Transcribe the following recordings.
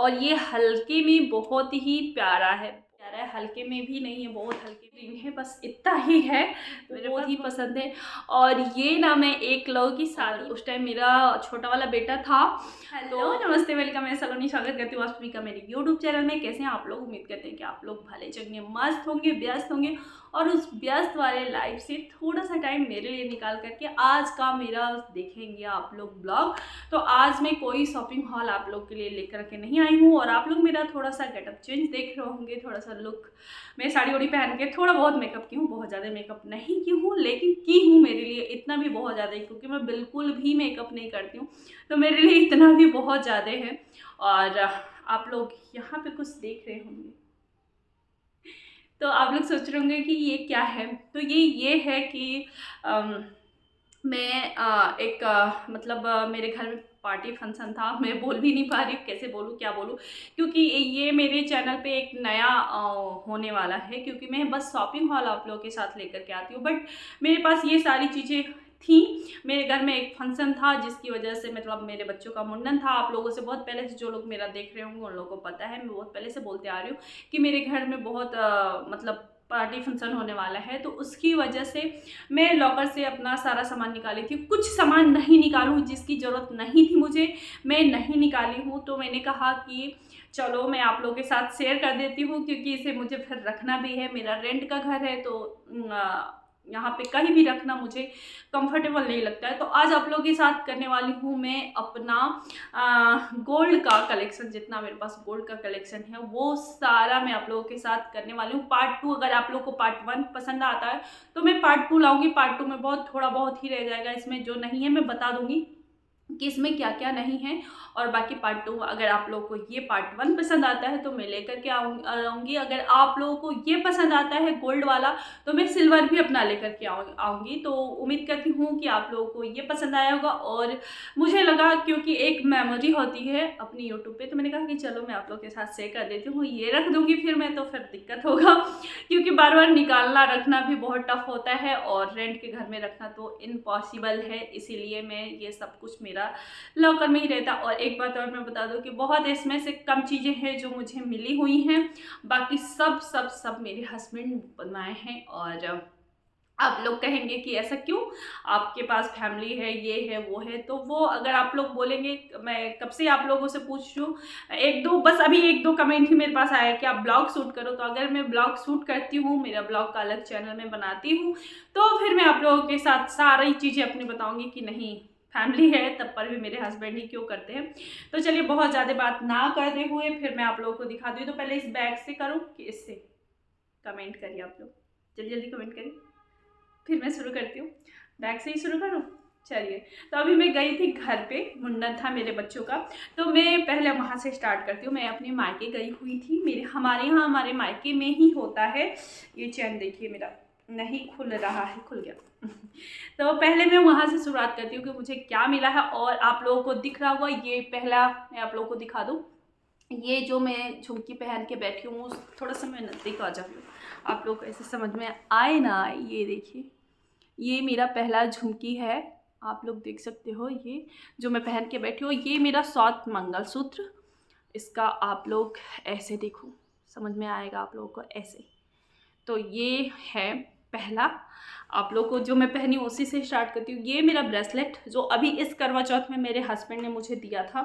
और ये हल्के में बहुत ही प्यारा है, हल्के में भी नहीं है, बहुत हल्के रिंग है, बस इतना ही है, मेरे बहुत ही पसंद है। और ये ना मैं एक लव की साड़ी, उस टाइम मेरा छोटा वाला बेटा था। हेलो नमस्ते, वेलकम, मैं सलोनी, स्वागत करती हूँ अश्मी का मेरे यूट्यूब चैनल में। कैसे हैं आप लोग? उम्मीद करते हैं कि आप लोग भले चंगे मस्त होंगे, व्यस्त होंगे, और उस व्यस्त वाले लाइफ से थोड़ा सा टाइम मेरे लिए निकाल करके आज का मेरा देखेंगे आप लोग ब्लॉग। तो आज मैं कोई शॉपिंग हॉल आप लोग के लिए लेकर के नहीं आई हूँ, और आप लोग मेरा थोड़ा सा गेटअप चेंज देख रहे होंगे, थोड़ा सा लुक। मैं साड़ी वाड़ी पहन के थोड़ा बहुत मेकअप की हूँ, बहुत ज़्यादा मेकअप नहीं की हूँ, लेकिन की हूँ मेरे लिए इतना भी बहुत ज़्यादा है, क्योंकि मैं बिल्कुल भी मेकअप नहीं करती हूँ, तो मेरे लिए इतना भी बहुत ज़्यादा है। और आप लोग यहाँ पे कुछ देख रहे होंगे तो आप लोग सोच रहे होंगे कि ये क्या है। तो ये है कि मैं एक मतलब मेरे घर में पार्टी फंक्शन था। मैं बोल भी नहीं पा रही हूँ, कैसे बोलूँ, क्या बोलूँ, क्योंकि ये मेरे चैनल पे एक नया होने वाला है, क्योंकि मैं बस शॉपिंग हॉल आप लोगों के साथ लेकर के आती हूँ, बट मेरे पास ये सारी चीज़ें थी। मेरे घर में एक फंक्शन था, जिसकी वजह से मतलब मेरे बच्चों का मुंडन था। आप लोगों से बहुत पहले से, जो लोग मेरा देख रहे होंगे उन लोगों को पता है, मैं बहुत पहले से बोलते आ रही हूँ कि मेरे घर में बहुत मतलब पार्टी फंक्शन होने वाला है। तो उसकी वजह से मैं लॉकर से अपना सारा सामान निकाली थी। कुछ सामान नहीं निकालूँ जिसकी ज़रूरत नहीं थी मुझे, मैं नहीं निकाली हूँ। तो मैंने कहा कि चलो मैं आप लोगों के साथ शेयर कर देती हूँ, क्योंकि इसे मुझे फिर रखना भी है। मेरा रेंट का घर है, तो यहाँ पे कहीं भी रखना मुझे कंफर्टेबल नहीं लगता है। तो आज आप लोगों के साथ करने वाली हूँ मैं अपना गोल्ड का कलेक्शन। जितना मेरे पास गोल्ड का कलेक्शन है वो सारा मैं आप लोगों के साथ करने वाली हूँ। पार्ट 2, अगर आप लोगों को पार्ट 1 पसंद आता है तो मैं पार्ट 2 लाऊंगी। पार्ट 2 में बहुत थोड़ा बहुत ही रह जाएगा, इसमें जो नहीं है मैं बता दूंगी कि इसमें क्या क्या नहीं है। और बाकी पार्ट 2, अगर आप लोगों को ये पार्ट 1 पसंद आता है तो मैं लेकर के आऊँगी। अगर आप लोगों को ये पसंद आता है गोल्ड वाला, तो मैं सिल्वर भी अपना लेकर के आऊँगी। तो उम्मीद करती हूँ कि आप लोगों को ये पसंद आया होगा। और मुझे लगा, क्योंकि एक मेमोरी होती है अपनी यूट्यूब पे, तो मैंने कहा कि चलो मैं आप लोगों के साथ शेयर कर देती हूँ। ये रख दूँगी फिर मैं, तो फिर दिक्कत होगा, क्योंकि बार बार निकालना रखना भी बहुत टफ होता है, और रेंट के घर में रखना तो इम्पॉसिबल है। इसीलिए मैं ये सब कुछ मेरा लॉकर में ही रहता। और एक बात और मैं बता दूं कि बहुत इसमें से कम चीज़ें हैं जो मुझे मिली हुई हैं, बाकी सब सब सब मेरे हस्बैंड बनाए हैं। और आप लोग कहेंगे कि ऐसा क्यों, आपके पास फैमिली है, ये है वो है, तो वो अगर आप लोग बोलेंगे, मैं कब से आप लोगों से पूछ रही हूँ, एक दो बस अभी एक दो कमेंट ही मेरे पास आया कि आप ब्लॉग शूट करो। तो अगर मैं ब्लॉग शूट करती हूँ, मेरा ब्लॉग का अलग चैनल में बनाती हूँ, तो फिर मैं आप लोगों के साथ सारी चीज़ें अपनी बताऊँगी कि नहीं फैमिली है तब पर भी मेरे हस्बैंड ही क्यों करते हैं। तो चलिए बहुत ज़्यादा बात ना करते हुए फिर मैं आप लोगों को दिखा दूँ। तो पहले इस बैग से करूँ कि इससे, कमेंट करिए आप लोग, जल्दी जल्दी कमेंट करिए, फिर मैं शुरू करती हूँ। बैग से ही शुरू करूँ? चलिए, तो अभी मैं गई थी घर पे, मुंडन था मेरे बच्चों का, तो मैं पहले वहाँ से स्टार्ट करती हूँ। मैं अपने मायके गई हुई थी, हमारे यहाँ हमारे मायके में ही होता है। ये चैन देखिए मेरा नहीं खुल रहा है, खुल गया। तो पहले मैं वहाँ से शुरुआत करती हूँ कि मुझे क्या मिला है। और आप लोगों को दिख रहा होगा, ये पहला मैं आप लोगों को दिखा दूँ। ये जो मैं झुमकी पहन के बैठी हूँ, थोड़ा सा मैं नज़दीक आ जाऊँ, आप लोग को ऐसे समझ में आए ना आए। ये देखिए, ये मेरा पहला झुमकी है, आप लोग देख सकते हो। ये जो मैं पहन के बैठी हूँ, ये मेरा सात मंगलसूत्र। इसका आप लोग ऐसे देखो, समझ में आएगा आप लोगों को ऐसे। तो ये है पहला। आप लोग को जो मैं पहनी हूँ उसी से स्टार्ट करती हूँ। ये मेरा ब्रेसलेट जो अभी इस करवा चौथ में मेरे हस्बैंड ने मुझे दिया था,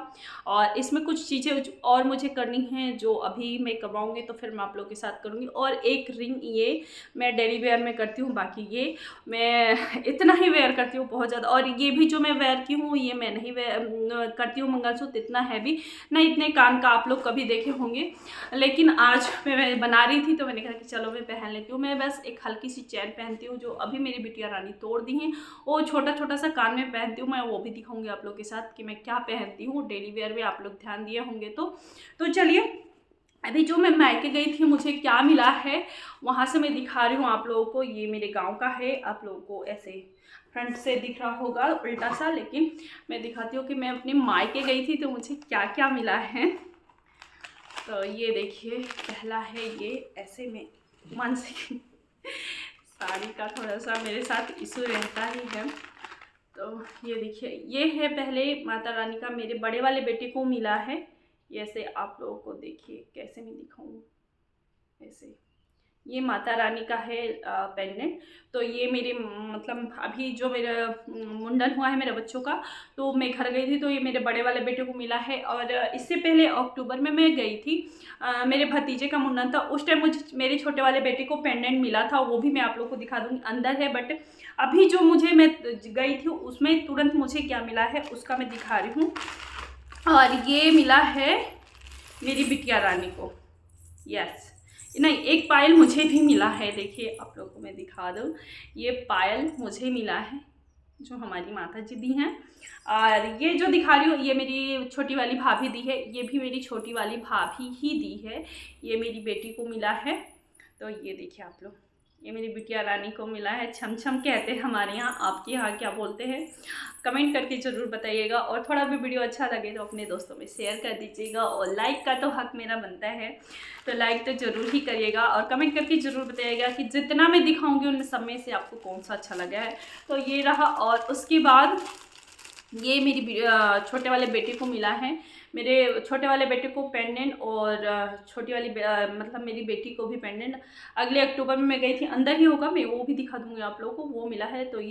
और इसमें कुछ चीज़ें और मुझे करनी हैं जो अभी मैं करवाऊँगी, तो फिर मैं आप लोगों के साथ करूँगी। और एक रिंग, ये मैं डेली वेयर में करती हूँ, बाकी ये मैं इतना ही वेयर करती हूँ बहुत ज़्यादा। और ये भी जो मैं वेयर की हूँ, ये मैं नहीं वेयर करती हूँ मंगलसूत्र इतना हैवी, ना इतने कान का आप लोग कभी देखे होंगे। लेकिन आज मैं बना रही थी तो मैंने कहा कि चलो मैं पहन लेती हूँ। मैं बस एक हल्की सी चैन पहनती हूँ, जो अभी मेरी बिटिया रानी तोड़ दी हैं। वो छोटा छोटा सा कान में पहनती हूँ मैं, वो भी दिखाऊंगी आप लोग के साथ कि मैं क्या पहनती हूँ डेली वेयर में, आप लोग ध्यान दिए होंगे तो चलिए, अभी जो मैं मायके गई थी मुझे क्या मिला है वहाँ से मैं दिखा रही हूँ आप लोगों को। ये मेरे गाँव का है, आप लोगों को ऐसे फ्रंट से दिख रहा होगा उल्टा सा, लेकिन मैं दिखाती हूँ कि मैं अपने मायके गई थी तो मुझे क्या क्या मिला है। तो ये देखिए, पहला है ये ऐसे में मानसिक साड़ी का थोड़ा सा मेरे साथ इशू रहता ही है। तो ये देखिए, ये है पहले माता रानी का, मेरे बड़े वाले बेटे को मिला है ये ऐसे आप लोगों को देखिए कैसे मैं दिखाऊँ, ऐसे ये माता रानी का है पेंडेंट। तो ये मेरे मतलब अभी जो मेरा मुंडन हुआ है मेरे बच्चों का, तो मैं घर गई थी तो ये मेरे बड़े वाले बेटे को मिला है। और इससे पहले अक्टूबर में मैं गई थी, मेरे भतीजे का मुंडन था, उस टाइम मुझे मेरे छोटे वाले बेटे को पेंडेंट मिला था, वो भी मैं आप लोग को दिखा दूँगी, अंदर है। बट अभी जो मैं गई थी उसमें तुरंत मुझे क्या मिला है उसका मैं दिखा रही हूँ। और ये मिला है मेरी बिटिया रानी को, यस। नहीं, एक पायल मुझे भी मिला है, देखिए आप लोगों को मैं दिखा दूँ, ये पायल मुझे मिला है जो हमारी माता जी दी हैं। और ये जो दिखा रही हूँ ये मेरी छोटी वाली भाभी दी है, ये भी मेरी छोटी वाली भाभी ही दी है, ये मेरी बेटी को मिला है। तो ये देखिए आप लोग, ये मेरी बिटिया रानी को मिला है, छम छम कहते हैं हमारे यहाँ, आपके यहाँ क्या बोलते हैं कमेंट करके ज़रूर बताइएगा। और थोड़ा भी वीडियो अच्छा लगे तो अपने दोस्तों में शेयर कर दीजिएगा, और लाइक का तो हक मेरा बनता है, तो लाइक तो ज़रूर ही करिएगा, और कमेंट करके ज़रूर बताइएगा कि जितना मैं दिखाऊंगी उन सब में से आपको कौन सा अच्छा लगा है। तो ये रहा। और उसके बाद ये मेरी छोटे वाले बेटे को मिला है, मेरे छोटे वाले बेटे को पेंडेंट, और छोटी वाली मतलब मेरी बेटी को भी पेंडेंट। अगले अक्टूबर में मैं गई थी, अंदर ही होगा, मैं वो भी दिखा दूँगी आप लोगों को, वो मिला है। तो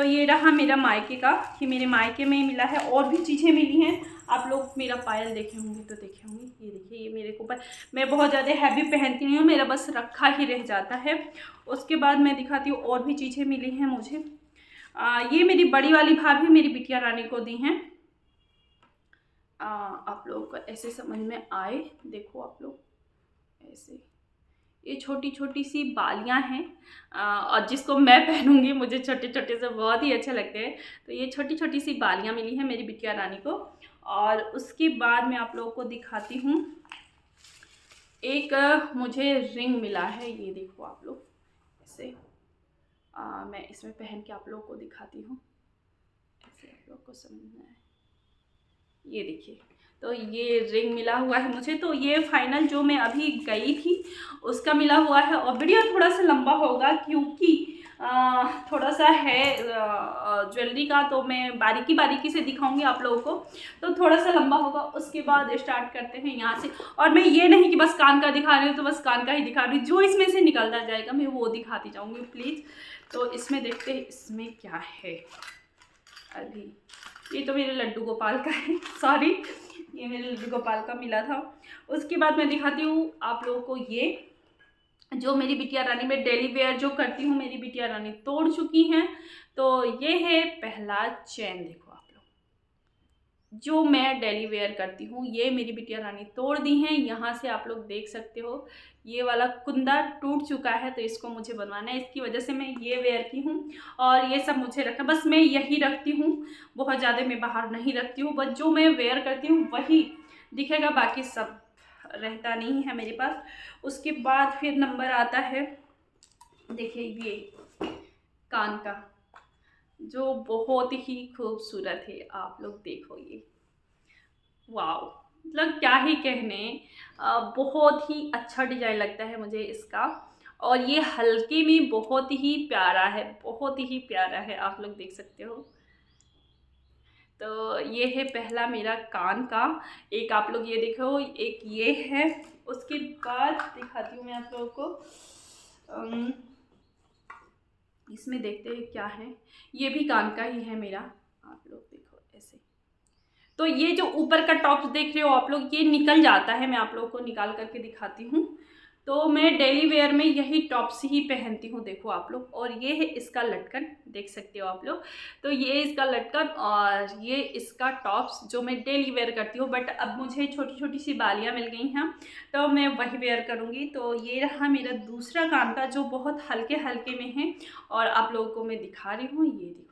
ये रहा मेरा मायके का, कि मेरे मायके में मिला है। और भी चीज़ें मिली हैं, आप लोग मेरा पायल देखे होंगे तो देखे होंगे, ये देखिए, ये मेरे को मैं बहुत ज़्यादा हैवी पहनती नहीं हूँ, मेरा बस रखा ही रह जाता है। उसके बाद मैं दिखाती हूँ और भी चीज़ें मिली हैं मुझे। ये मेरी बड़ी वाली भाभी मेरी बिटिया रानी को दी हैं। आप लोगों को ऐसे समझ में आए, देखो आप लोग ऐसे, ये छोटी छोटी सी बालियां हैं, और जिसको मैं पहनूंगी मुझे छोटे छोटे से बहुत ही अच्छे लगते हैं। तो ये छोटी छोटी सी बालियां मिली हैं मेरी बिटिया रानी को। और उसके बाद मैं आप लोगों को दिखाती हूँ, एक मुझे रिंग मिला है, ये देखो आप लोग ऐसे, मैं इसमें पहन के आप लोगों को दिखाती हूँ, ऐसे आप लोग को समझना है, ये देखिए। तो ये रिंग मिला हुआ है मुझे। तो ये फाइनल जो मैं अभी गई थी उसका मिला हुआ है। और वीडियो थोड़ा सा लंबा होगा क्योंकि थोड़ा सा है ज्वेलरी का, तो मैं बारीकी बारीकी से दिखाऊंगी आप लोगों को, तो थोड़ा सा लंबा होगा। उसके बाद स्टार्ट करते हैं यहाँ से। और मैं ये नहीं कि बस कान का दिखा रही हूँ तो बस कान का ही दिखा रही हूँ, जो इसमें से निकलता जाएगा मैं वो दिखाती जाऊँगी प्लीज़। तो इसमें देखते हैं इसमें क्या है। अभी ये तो मेरे लड्डू गोपाल का है, सॉरी, ये मेरे लड्डू गोपाल का मिला था। उसके बाद मैं दिखाती हूँ आप लोगों को, ये जो मेरी बिटिया रानी में डेली वेयर जो करती हूँ मेरी बिटिया रानी तोड़ चुकी हैं। तो ये है पहला चैन, देखो आप लोग, जो मैं डेली वेयर करती हूँ ये मेरी बिटिया रानी तोड़ दी हैं। यहाँ से आप लोग देख सकते हो ये वाला कुंदा टूट चुका है, तो इसको मुझे बनवाना है, इसकी वजह से मैं ये वेयर की हूँ। और ये सब मुझे रखना, बस मैं यही रखती हूँ, बहुत ज़्यादा मैं बाहर नहीं रखती हूँ, बस जो मैं वेयर करती हूँ वही दिखेगा, बाकी सब रहता नहीं है मेरे पास। उसके बाद फिर नंबर आता है, देखिए ये कान का, जो बहुत ही खूबसूरत है, आप लोग देखो ये, वाओ, मतलब क्या ही कहने, बहुत ही अच्छा डिजाइन लगता है मुझे इसका। और ये हल्के में बहुत ही प्यारा है, बहुत ही प्यारा है, आप लोग देख सकते हो। तो ये है पहला मेरा कान का, एक आप लोग ये देखो, एक ये है। उसके बाद दिखाती हूँ मैं आप लोगों को, इसमें देखते हैं क्या है, ये भी कान का ही है मेरा, आप लोग देखो ऐसे। तो ये जो ऊपर का टॉप्स देख रहे हो आप लोग, ये निकल जाता है, मैं आप लोगों को निकाल करके दिखाती हूँ। तो मैं डेली वेयर में यही टॉप्स ही पहनती हूँ, देखो आप लोग। और ये है इसका लटकन, देख सकते हो आप लोग। तो ये इसका लटकन और ये इसका टॉप्स जो मैं डेली वेयर करती हूँ। बट अब मुझे छोटी छोटी सी बालियाँ मिल गई हैं तो मैं वही वेयर करूँगी। तो ये रहा मेरा दूसरा कान का, जो बहुत हल्के हल्के में है, और आप लोगों को मैं दिखा रही हूँ, ये देखो।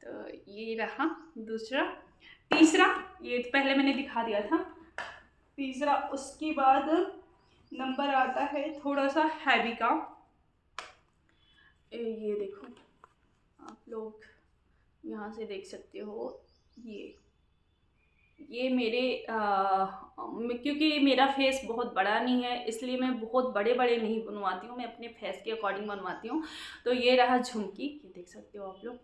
तो ये रहा दूसरा। तीसरा, ये पहले मैंने दिखा दिया था, तीसरा। उसके बाद नंबर आता है थोड़ा सा हैवी का, ये देखो आप लोग यहाँ से देख सकते हो, ये मेरे क्योंकि मेरा फेस बहुत बड़ा नहीं है इसलिए मैं बहुत बड़े बड़े नहीं बनवाती हूँ, मैं अपने फेस के अकॉर्डिंग बनवाती हूँ। तो ये रहा झुमकी, ये देख सकते हो आप लोग,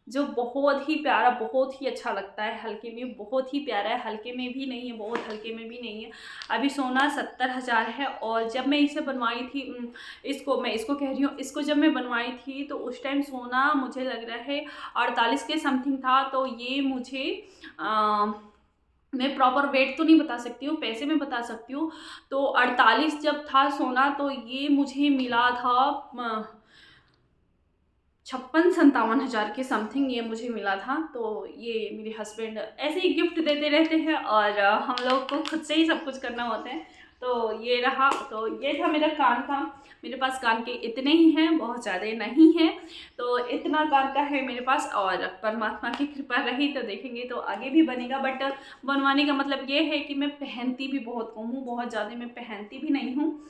जो बहुत ही प्यारा, बहुत ही अच्छा लगता है। हल्के में बहुत ही प्यारा है, हल्के में भी नहीं है, बहुत हल्के में भी नहीं है। अभी सोना 70,000 है। और जब मैं इसे बनवाई थी, मैं इसको कह रही हूँ, इसको जब मैं बनवाई थी तो उस टाइम सोना मुझे लग रहा है 48 के समथिंग था। तो ये मुझे मैं प्रॉपर वेट तो नहीं बता सकती हूँ, पैसे में बता सकती हूँ। तो 48 जब था सोना, तो ये मुझे मिला था 56-57 हज़ार के समथिंग ये मुझे मिला था। तो ये मेरे हस्बैंड ऐसे ही गिफ्ट देते रहते हैं, और हम लोग को खुद से ही सब कुछ करना होता है। तो ये रहा, तो ये था मेरा कान का। मेरे पास कान के इतने ही हैं, बहुत ज़्यादा नहीं हैं। तो इतना कान का है मेरे पास, और परमात्मा की कृपा रही तो देखेंगे तो आगे भी बनेगा। बट बनवाने का मतलब ये है कि मैं पहनती भी बहुत कम हूँ, बहुत ज़्यादा मैं पहनती भी नहीं हूँ।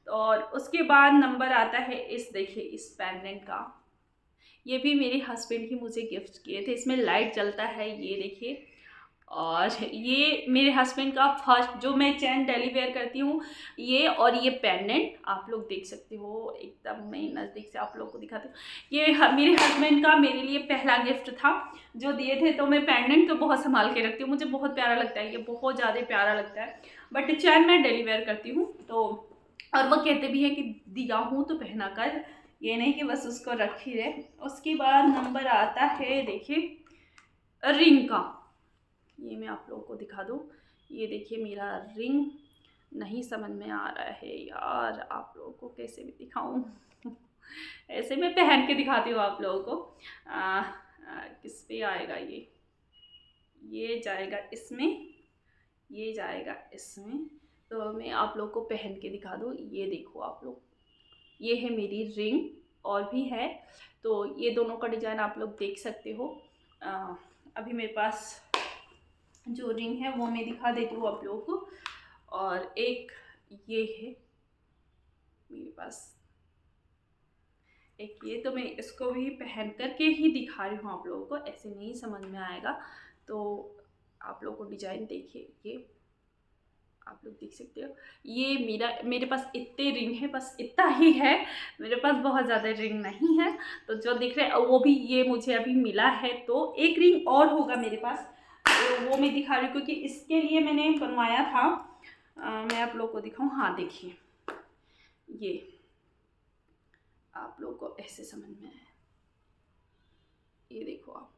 और उसके बाद नंबर आता है इस, देखिए इस पेंडेंट का। ये भी मेरे हस्बैंड ही मुझे गिफ्ट किए थे। इसमें लाइट जलता है, ये देखिए। और ये मेरे हस्बैंड का फर्स्ट, जो मैं चैन डेली वेयर करती हूँ, ये और ये पेंडेंट आप लोग देख सकते हो। एकदम मैं नज़दीक से आप लोग को दिखाती हूँ। ये मेरे हस्बैंड का मेरे लिए पहला गिफ्ट था जो दिए थे। तो मैं पेंडेंट तो बहुत संभाल के रखती हूँ, मुझे बहुत प्यारा लगता है, ये बहुत ज़्यादा प्यारा लगता है। बट चैन मैं डेली वेयर करती हूँ। तो और वो कहते भी हैं कि दिया हूँ तो पहना कर, ये नहीं कि बस उसको रखी रहे। उसके बाद नंबर आता है, देखिए रिंग का। ये मैं आप लोगों को दिखा दूँ, ये देखिए मेरा रिंग। नहीं समझ में आ रहा है यार, आप लोगों को कैसे भी दिखाऊं ऐसे मैं पहन के दिखाती हूँ आप लोगों को। किस पे आएगा ये जाएगा इसमें, ये जाएगा इसमें। तो मैं आप लोग को पहन के दिखा दूँ। ये देखो आप लोग, ये है मेरी रिंग, और भी है। तो ये दोनों का डिज़ाइन आप लोग देख सकते हो। अभी मेरे पास जो रिंग है वो मैं दिखा देती हूँ आप लोगों को। और एक ये है मेरे पास, एक ये, तो मैं इसको भी पहन करके ही दिखा रही हूँ आप लोगों को, ऐसे नहीं समझ में आएगा। तो आप लोगों को डिजाइन देखिए, ये आप लोग देख सकते हो। ये मेरे पास इतने रिंग है, बस इतना ही है। मेरे पास बहुत ज़्यादा रिंग नहीं है। तो जो दिख रहे हैं वो भी ये मुझे अभी मिला है। तो एक रिंग और होगा मेरे पास, तो वो मैं दिखा रही हूँ क्योंकि इसके लिए मैंने बनवाया था। मैं आप लोग को दिखाऊँ, हाँ देखिए, ये आप लोग को ऐसे समझ में आए, ये देखो आप।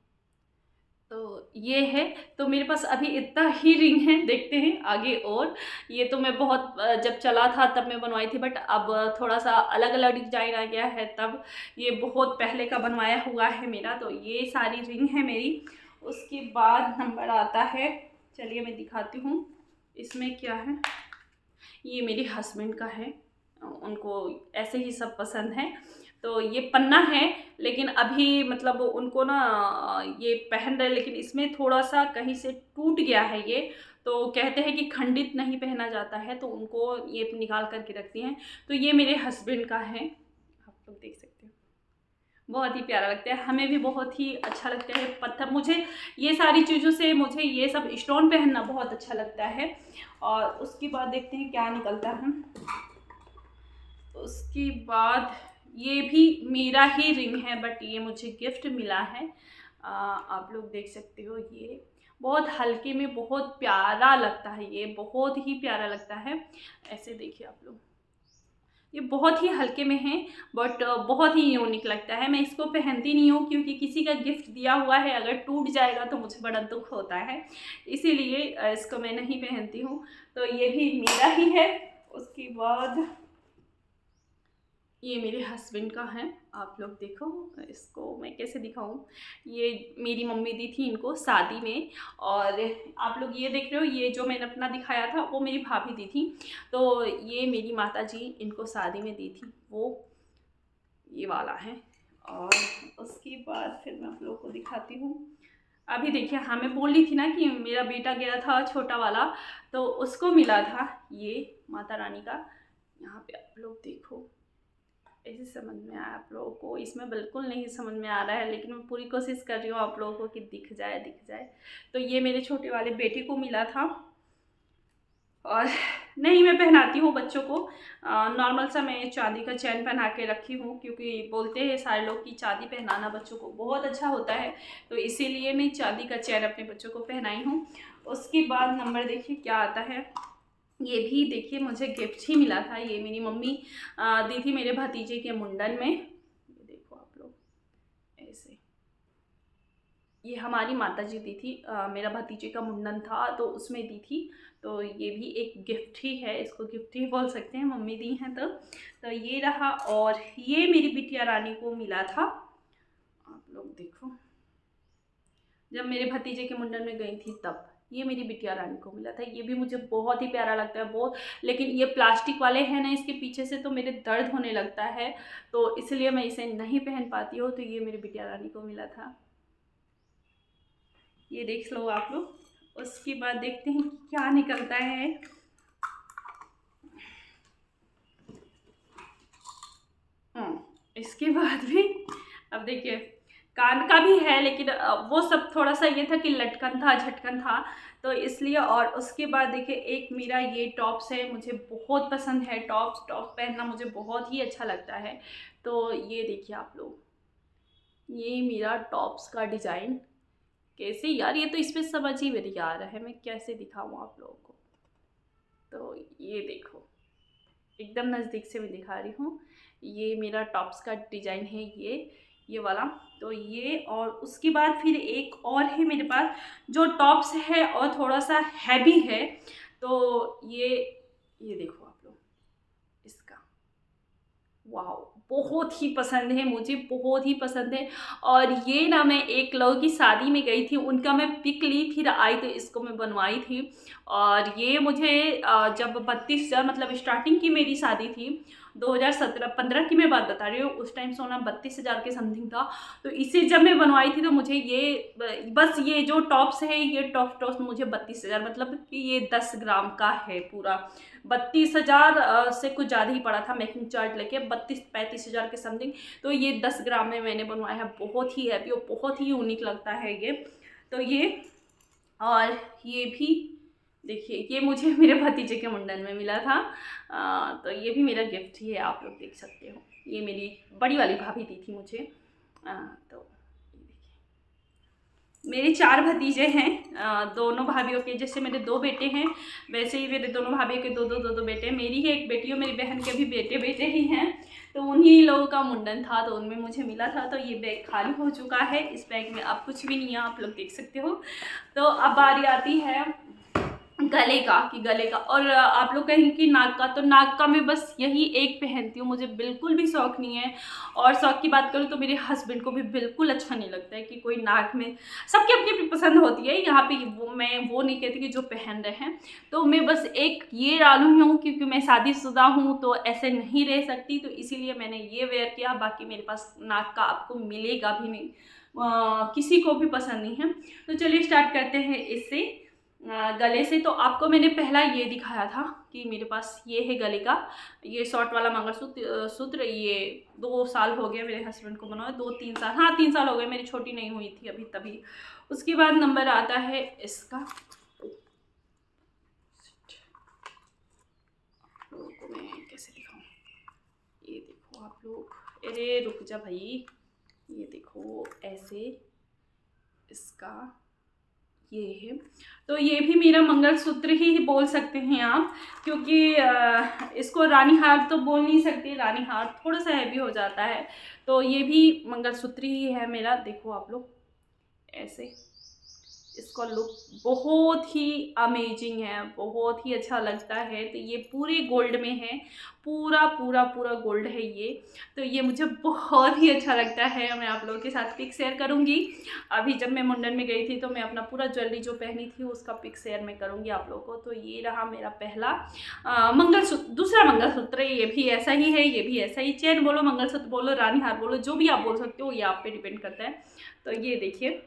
तो ये है। तो मेरे पास अभी इतना ही रिंग है, देखते हैं आगे। और ये तो मैं बहुत जब चला था तब मैं बनवाई थी, बट अब थोड़ा सा अलग अलग डिजाइन आ गया है, तब ये बहुत पहले का बनवाया हुआ है मेरा। तो ये सारी रिंग है मेरी। उसके बाद नंबर आता है, चलिए मैं दिखाती हूँ इसमें क्या है। ये मेरे हस्बैंड का है, उनको ऐसे ही सब पसंद है। तो ये पन्ना है, लेकिन अभी मतलब उनको ना ये पहन रहे, लेकिन इसमें थोड़ा सा कहीं से टूट गया है ये। तो कहते हैं कि खंडित नहीं पहना जाता है, तो उनको ये निकाल करके रखती हैं। तो ये मेरे हस्बैंड का है, आप लोग देख सकते हो। बहुत ही प्यारा लगता है, हमें भी बहुत ही अच्छा लगता है पत्थर। मुझे ये सारी चीज़ों से, मुझे ये सब स्टोन पहनना बहुत अच्छा लगता है। और उसके बाद देखते हैं क्या निकलता है। उसके बाद ये भी मेरा ही रिंग है, बट ये मुझे गिफ्ट मिला है। आप लोग देख सकते हो, ये बहुत हल्के में बहुत प्यारा लगता है, ये बहुत ही प्यारा लगता है। ऐसे देखिए आप लोग, ये बहुत ही हल्के में है, बट बहुत ही यूनिक लगता है। मैं इसको पहनती नहीं हूँ क्योंकि किसी का गिफ्ट दिया हुआ है, अगर टूट जाएगा तो मुझे बड़ा दुख होता है, इसीलिए इसको मैं नहीं पहनती हूँ। तो ये भी मेरा ही है। उसके बाद ये मेरे हस्बैंड का है, आप लोग देखो। इसको मैं कैसे दिखाऊं, ये मेरी मम्मी दी थी इनको शादी में। और आप लोग ये देख रहे हो, ये जो मैंने अपना दिखाया था वो मेरी भाभी दी थी। तो ये मेरी माता जी इनको शादी में दी थी, वो ये वाला है। और उसके बाद फिर मैं आप लोगों को दिखाती हूँ। अभी देखिए, हाँ मैं बोल रही थी ना कि मेरा बेटा गया था छोटा वाला, तो उसको मिला था ये माता रानी का। यहाँ पे आप लोग देखो, ऐसे समझ में आया आप लोगों को, इसमें बिल्कुल नहीं समझ में आ रहा है, लेकिन मैं पूरी कोशिश कर रही हूँ आप लोगों को कि दिख जाए दिख जाए। तो ये मेरे छोटे वाले बेटे को मिला था। और नहीं, मैं पहनाती हूँ बच्चों को। नॉर्मल सा मैं चांदी का चैन पहना के रखी हूँ, क्योंकि बोलते हैं सारे लोग कि चांदी पहनाना बच्चों को बहुत अच्छा होता है, तो इसीलिए मैं चांदी का चैन अपने बच्चों को पहनाई हूँ। उसके बाद नंबर देखिए क्या आता है। ये भी देखिए मुझे गिफ्ट ही मिला था, ये मेरी मम्मी दी थी मेरे भतीजे के मुंडन में। ये देखो आप लोग, ऐसे ये हमारी माता जी दी थी, मेरा भतीजे का मुंडन था तो उसमें दी थी। तो ये भी एक गिफ्ट ही है, इसको गिफ्ट ही बोल सकते हैं, मम्मी दी हैं तो ये रहा। और ये मेरी बिटिया रानी को मिला था, आप लोग देखो, जब मेरे भतीजे के मुंडन में गई थी तब ये मेरी बिटिया रानी को मिला था। ये भी मुझे बहुत ही प्यारा लगता है बहुत, लेकिन ये प्लास्टिक वाले हैं ना, इसके पीछे से तो मेरे दर्द होने लगता है, तो इसलिए मैं इसे नहीं पहन पाती हूँ। तो ये मेरी बिटिया रानी को मिला था, ये देख लो आप लोग। उसके बाद देखते हैं कि क्या निकलता है। इसके बाद भी अब देखिए कान का भी है, लेकिन वो सब थोड़ा सा ये था कि लटकन था, झटकन था, तो इसलिए। और उसके बाद देखिए एक मेरा ये टॉप्स है, मुझे बहुत पसंद है टॉप्स पहनना, मुझे बहुत ही अच्छा लगता है। तो ये देखिए आप लोग, ये मेरा टॉप्स का डिज़ाइन कैसे यार, ये तो इस पर समझ ही मेरी आ रहा है, मैं कैसे दिखाऊँ आप लोगों को। तो ये देखो, एकदम नज़दीक से मैं दिखा रही हूँ, ये मेरा टॉप्स का डिज़ाइन है, ये वाला। तो ये, और उसके बाद फिर एक और है मेरे पास जो टॉप्स है और थोड़ा सा हैवी है। तो ये देखो आप लोग, इसका वाह, बहुत ही पसंद है मुझे, बहुत ही पसंद है। और ये ना मैं एक लोगों की शादी में गई थी, उनका मैं पिक ली, फिर आई तो इसको मैं बनवाई थी। और ये मुझे जब 32,000, मतलब स्टार्टिंग की मेरी शादी थी 2017-15 की मैं बात बता रही हूँ, उस टाइम सोना 32,000 के समथिंग था। तो इसे जब मैं बनवाई थी तो मुझे ये बस ये जो टॉप्स है, ये टॉप्स मुझे 32,000, मतलब कि ये 10 ग्राम का है पूरा। 32,000 से कुछ ज़्यादा ही पड़ा था मेकिंग चार्ज लेके, 32-35,000 के समथिंग। तो ये 10 ग्राम में मैंने बनवाया है, बहुत ही हैवी और बहुत ही यूनिक लगता है ये। तो ये, और ये भी देखिए, ये मुझे मेरे भतीजे के मुंडन में मिला था। तो ये भी मेरा गिफ्ट ही है, आप लोग देख सकते हो, ये मेरी बड़ी वाली भाभी दी थी मुझे। तो मेरे 4 भतीजे हैं, दोनों भाभीयों के, जैसे मेरे 2 बेटे हैं वैसे ही मेरे दोनों भाभीयों के दो बेटे हैं। मेरी ही एक बेटी और मेरी बहन के भी बेटे ही हैं। तो उन्हीं लोगों का मुंडन था तो उनमें मुझे मिला था। तो ये बैग खाली हो चुका है, इस बैग में अब कुछ भी नहीं है, आप लोग देख सकते हो। तो अब बारी आती है गले का। और आप लोग कहेंगे कि नाक का, तो नाक का मैं बस यही एक पहनती हूँ, मुझे बिल्कुल भी शौक नहीं है। और शौक की बात करूँ तो मेरे हस्बैंड को भी बिल्कुल अच्छा नहीं लगता है कि कोई नाक में, सबकी अपनी अपनी पसंद होती है, यहाँ पे मैं वो नहीं कहती कि जो पहन रहे हैं। तो मैं बस एक ये डालू हूँ, क्योंकि मैं शादीशुदा हूँ तो ऐसे नहीं रह सकती, तो इसीलिए मैंने ये वेयर किया। बाकी मेरे पास नाक का आपको मिलेगा भी नहीं, किसी को भी पसंद नहीं है। तो चलिए स्टार्ट करते हैं इससे, गले से। तो आपको मैंने पहला ये दिखाया था कि मेरे पास ये है गले का, ये शॉर्ट वाला मंगलसूत्र। ये 2 साल हो गए मेरे हस्बैंड को बनाए, 2-3 साल, हाँ 3 साल हो गए, मेरी छोटी नहीं हुई थी अभी तभी। उसके बाद नंबर आता है इसका, लोगों को मैं कैसे दिखाऊँ, ये देखो आप लोग, अरे रुक जा भाई, ये देखो ऐसे इसका ये है। तो ये भी मेरा मंगलसूत्र ही बोल सकते हैं आप, क्योंकि इसको रानी हार तो बोल नहीं सकते, रानी हार थोड़ा सा हैवी हो जाता है। तो ये भी मंगलसूत्र ही है मेरा, देखो आप लोग ऐसे, इसका लुक बहुत ही अमेजिंग है, बहुत ही अच्छा लगता है। तो ये पूरे गोल्ड में है, पूरा गोल्ड है ये। तो ये मुझे बहुत ही अच्छा लगता है, मैं आप लोगों के साथ पिक शेयर करूँगी। अभी जब मैं मुंडन में गई थी तो मैं अपना पूरा ज्वेलरी जो पहनी थी उसका पिक शेयर मैं करूँगी आप लोगों को। तो ये रहा मेरा पहला मंगलसूत्र। दूसरा मंगलसूत्र ये भी ऐसा ही है, ये भी ऐसा ही, चेन बोलो, मंगलसूत्र बोलो, रानी हार बोलो, जो भी आप बोल सकते हो, ये आप पे डिपेंड करता है। तो ये देखिए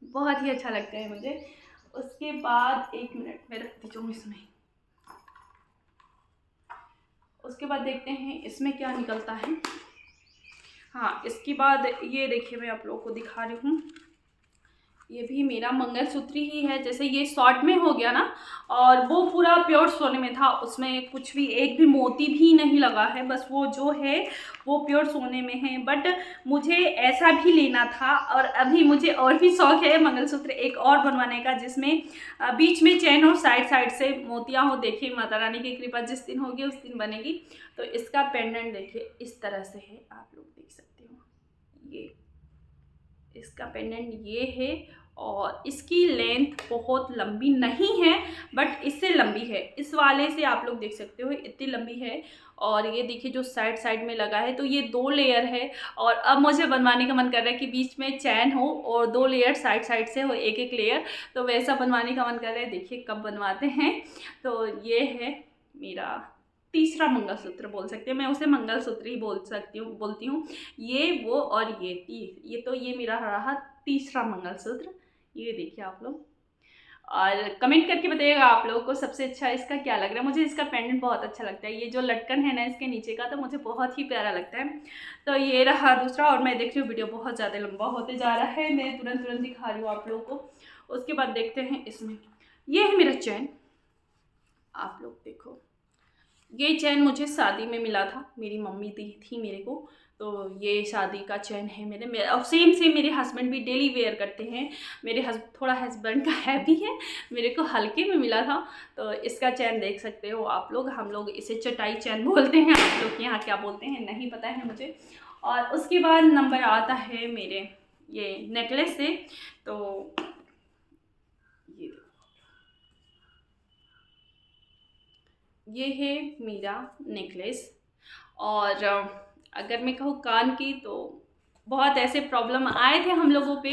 बहुत ही अच्छा लगता है मुझे। उसके बाद 1 मिनट मैं रखती हूँ इसमें। उसके बाद देखते हैं इसमें क्या निकलता है। हाँ, इसके बाद ये देखिए मैं आप लोगों को दिखा रही हूँ, ये भी मेरा मंगलसूत्र ही है। जैसे ये शॉर्ट में हो गया ना, और वो पूरा प्योर सोने में था, उसमें कुछ भी एक भी मोती भी नहीं लगा है, बस वो जो है वो प्योर सोने में है। बट मुझे ऐसा भी लेना था, और अभी मुझे और भी शौक है मंगलसूत्र एक और बनवाने का, जिसमें बीच में चैन हो, साइड साइड से मोतियाँ हो। देखिए माता रानी की कृपा जिस दिन होगी उस दिन बनेगी। तो इसका पेंडेंट देखिए इस तरह से है, आप लोग देख सकते हो। ये इसका पेंडेंट ये है, और इसकी लेंथ बहुत लंबी नहीं है, बट इससे लंबी है। इस वाले से आप लोग देख सकते हो इतनी लंबी है। और ये देखिए जो साइड साइड में लगा है, तो ये 2 लेयर है। और अब मुझे बनवाने का मन कर रहा है कि बीच में चैन हो और 2 लेयर साइड साइड से हो, एक एक लेयर। तो वैसा बनवाने का मन कर रहा है, देखिए कब बनवाते हैं। तो ये है मेरा तीसरा मंगलसूत्र बोल सकते हैं, मैं उसे मंगलसूत्र ही बोलती हूँ। ये वो और ये तो ये मेरा रहा तीसरा मंगलसूत्र। ये देखिए आप लोग, और कमेंट करके बताइएगा आप लोगों को सबसे अच्छा इसका क्या लग रहा है। मुझे इसका पेंडेंट बहुत अच्छा लगता है, ये जो लटकन है ना इसके नीचे का, तो मुझे बहुत ही प्यारा लगता है। तो ये रहा दूसरा। और मैं देख रही हूँ वीडियो बहुत ज़्यादा लंबा होते जा रहा है, मैं तुरंत तुरंत दिखा रही हूँ आप लोगों को। उसके बाद देखते हैं इसमें, ये है मेरा चैन। आप लोग देखो, ये चैन मुझे शादी में मिला था, मेरी मम्मी दी थी मेरे को। तो ये शादी का चैन है मेरे और सेम सेम मेरे हस्बैंड भी डेली वेयर करते हैं। मेरे थोड़ा हस्बैंड का हैवी है, मेरे को हल्के में मिला था। तो इसका चैन देख सकते हो आप लोग, हम लोग इसे चटाई चैन बोलते हैं, आप लोग यहाँ क्या बोलते हैं नहीं पता है मुझे। और उसके बाद नंबर आता है मेरे ये नेकलेस से। तो ये है मेरा नेकलेस। और अगर मैं कहूँ कान की, तो बहुत ऐसे प्रॉब्लम आए थे हम लोगों पे,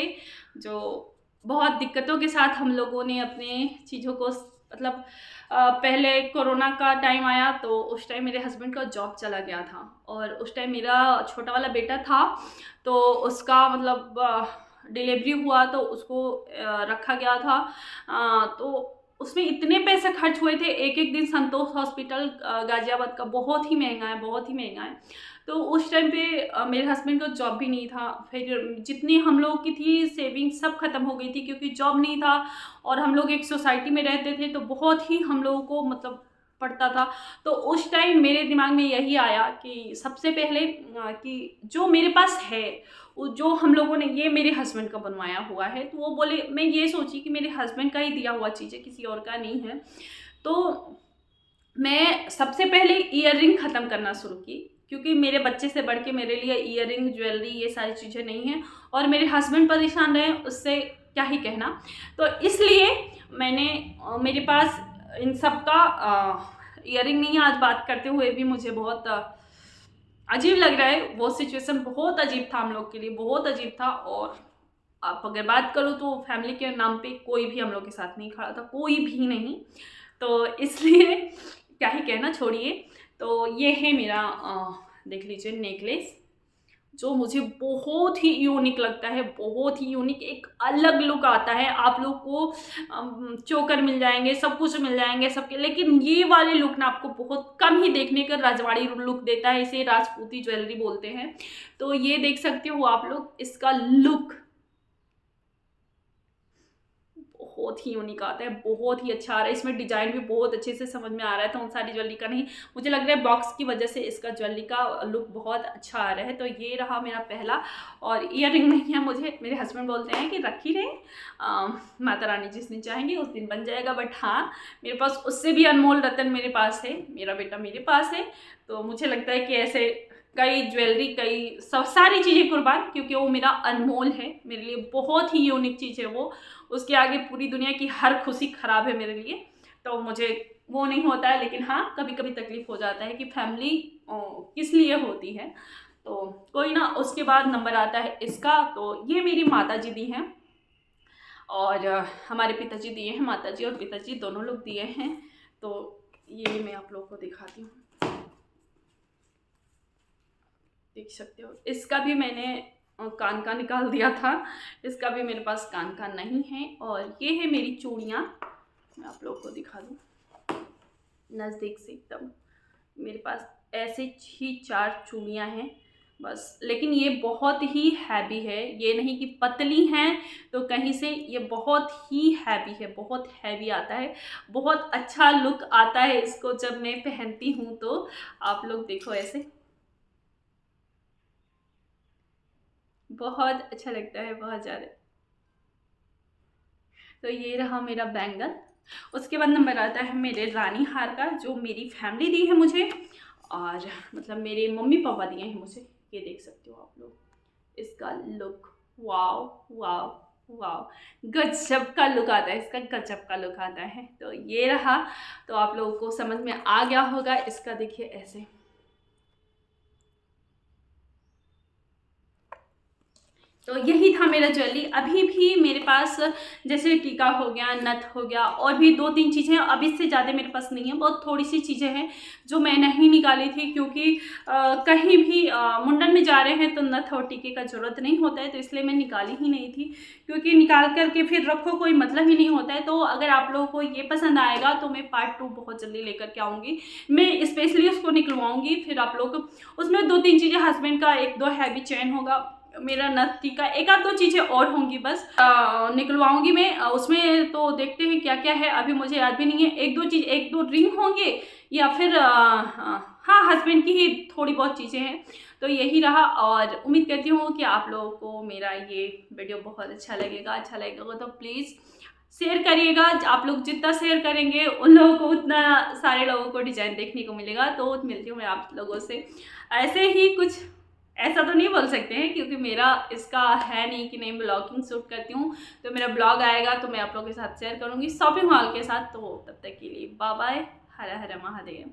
जो बहुत दिक्कतों के साथ हम लोगों ने अपने चीज़ों को मतलब पहले कोरोना का टाइम आया, तो उस टाइम मेरे हस्बैंड का जॉब चला गया था, और उस टाइम मेरा छोटा वाला बेटा था। तो उसका मतलब डिलीवरी हुआ, तो उसको रखा गया था। तो उसमें इतने पैसे खर्च हुए थे, एक एक दिन संतोष हॉस्पिटल गाजियाबाद का बहुत ही महंगा है, बहुत ही महंगा है। तो उस टाइम पे मेरे हस्बैंड को जॉब भी नहीं था, फिर जितनी हम लोगों की थी सेविंग सब खत्म हो गई थी, क्योंकि जॉब नहीं था और हम लोग एक सोसाइटी में रहते थे, तो बहुत ही हम लोगों को मतलब पड़ता था। तो उस टाइम मेरे दिमाग में यही आया कि सबसे पहले कि जो मेरे पास है, जो हम लोगों ने, ये मेरे हस्बैंड का बनवाया हुआ है। तो वो बोले, मैं ये सोची कि मेरे हस्बैंड का ही दिया हुआ चीज़ है, किसी और का नहीं है। तो मैं सबसे पहले ईयर रिंग ख़त्म करना शुरू की, क्योंकि मेरे बच्चे से बढ़ के मेरे लिए ईयर रिंग, ज्वेलरी, ये सारी चीज़ें नहीं हैं। और मेरे हस्बैंड परेशान रहे, उससे क्या ही कहना। तो इसलिए मैंने मेरे पास इन सब का ईयर रिंग नहीं है। आज बात करते हुए भी मुझे बहुत अजीब लग रहा है, वो सिचुएशन बहुत अजीब था हम लोग के लिए, बहुत अजीब था। और आप अगर बात करूँ तो फैमिली के नाम पे कोई भी हम लोग के साथ नहीं खड़ा था, कोई भी नहीं। तो इसलिए क्या ही कहना, छोड़िए। तो ये है मेरा देख लीजिए नेकलेस, जो मुझे बहुत ही यूनिक लगता है, बहुत ही यूनिक, एक अलग लुक आता है। आप लोग को चोकर मिल जाएंगे, सब कुछ मिल जाएंगे सबके, लेकिन ये वाले लुक ना आपको बहुत कम ही देखने का राजवाड़ी लुक देता है, इसे राजपूती ज्वेलरी बोलते हैं। तो ये देख सकते हो आप लोग, इसका लुक बहुत ही यूनिक आता है, बहुत ही अच्छा आ रहा है। इसमें डिजाइन भी बहुत अच्छे से समझ में आ रहा है, तो उन सारी ज्वेलरी का नहीं, मुझे लग रहा है बॉक्स की वजह से इसका ज्वेलरी का लुक बहुत अच्छा आ रहा है। तो ये रहा मेरा पहला। और ईयर रिंग नहीं है, मुझे मेरे हस्बैंड बोलते हैं कि रखी रहे, माता रानी जिस दिन चाहेंगे उस दिन बन जाएगा। बट हाँ, मेरे पास उससे भी अनमोल रतन मेरे पास है, मेरा बेटा मेरे पास है। तो मुझे लगता है कि ऐसे कई ज्वेलरी, कई सब सारी चीज़ें कुर्बान, क्योंकि वो मेरा अनमोल है, मेरे लिए बहुत ही यूनिक चीज़ है वो। उसके आगे पूरी दुनिया की हर खुशी खराब है मेरे लिए। तो मुझे वो नहीं होता है, लेकिन हाँ कभी कभी तकलीफ हो जाता है कि फैमिली किस लिए होती है। तो कोई ना। उसके बाद नंबर आता है इसका। तो ये मेरी माता जी दी हैं, और हमारे पिताजी दिए हैं, माता जी और पिताजी दोनों लोग दिए हैं। तो ये मैं आप लोगों को दिखाती हूँ, देख सकते हो। इसका भी मैंने कान का निकाल दिया था, इसका भी मेरे पास कान का नहीं है। और ये है मेरी चूड़ियाँ, मैं आप लोगों को दिखा दूँ नज़दीक से एकदम। मेरे पास ऐसे ही 4 चूड़ियाँ हैं, बस। लेकिन ये बहुत ही हैवी है, ये नहीं कि पतली हैं तो कहीं से, ये बहुत ही हैवी है, बहुत हैवी आता है, बहुत अच्छा लुक आता है इसको जब मैं पहनती हूँ तो। आप लोग देखो ऐसे, बहुत अच्छा लगता है, बहुत ज़्यादा। तो ये रहा मेरा बैंगल। उसके बाद नंबर आता है मेरे रानी हार का, जो मेरी फैमिली दी है मुझे, और मतलब मेरे मम्मी पापा दिए हैं मुझे। ये देख सकते हो आप लोग इसका लुक, वाओ वाओ वाओ, गजब का लुक आता है इसका, गजब का लुक आता है। तो ये रहा, तो आप लोगों को समझ में आ गया होगा इसका। देखिए ऐसे, तो यही था मेरा ज्वेलरी। अभी भी मेरे पास जैसे टीका हो गया, नथ हो गया, और भी 2-3 चीज़ें, अब इससे ज़्यादा मेरे पास नहीं है, बहुत थोड़ी सी चीज़ें हैं जो मैं नहीं निकाली थी, क्योंकि कहीं भी मुंडन में जा रहे हैं तो नथ और टीके का ज़रूरत नहीं होता है, तो इसलिए मैं निकाली ही नहीं थी। क्योंकि निकाल करके फिर रखो, कोई मतलब ही नहीं होता है। तो अगर आप लोगों को ये पसंद आएगा तो मैं पार्ट 2 बहुत जल्दी लेकर के आऊँगी, मैं स्पेशली उसको निकलवाऊँगी। फिर आप लोग उसमें 2-3 चीज़ें, हस्बैंड का 1-2 हैवी चेन होगा, मेरा नथ टीका, एक आध 2 चीज़ें और होंगी बस, निकलवाऊंगी मैं। उसमें तो देखते हैं क्या क्या है, अभी मुझे याद भी नहीं है। 1-2 चीज़, 1-2 रिंग होंगे, या फिर हाँ, हस्बैंड की ही थोड़ी बहुत चीज़ें हैं। तो यही रहा, और उम्मीद करती हूँ कि आप लोगों को मेरा ये वीडियो बहुत अच्छा लगेगा। अच्छा लगेगा तो प्लीज़ शेयर करिएगा। आप लोग जितना शेयर करेंगे उन लोगों को उतना सारे लोगों को डिज़ाइन देखने को मिलेगा। तो मिलती हूँ मैं आप लोगों से ऐसे ही कुछ, ऐसा तो नहीं बोल सकते हैं क्योंकि मेरा इसका है नहीं कि नहीं ब्लॉगिंग शूट करती हूँ। तो मेरा ब्लॉग आएगा तो मैं आप लोगों के साथ शेयर करूँगी शॉपिंग मॉल के साथ। तो तब तक के लिए बाय बाय, हर हर महादेव।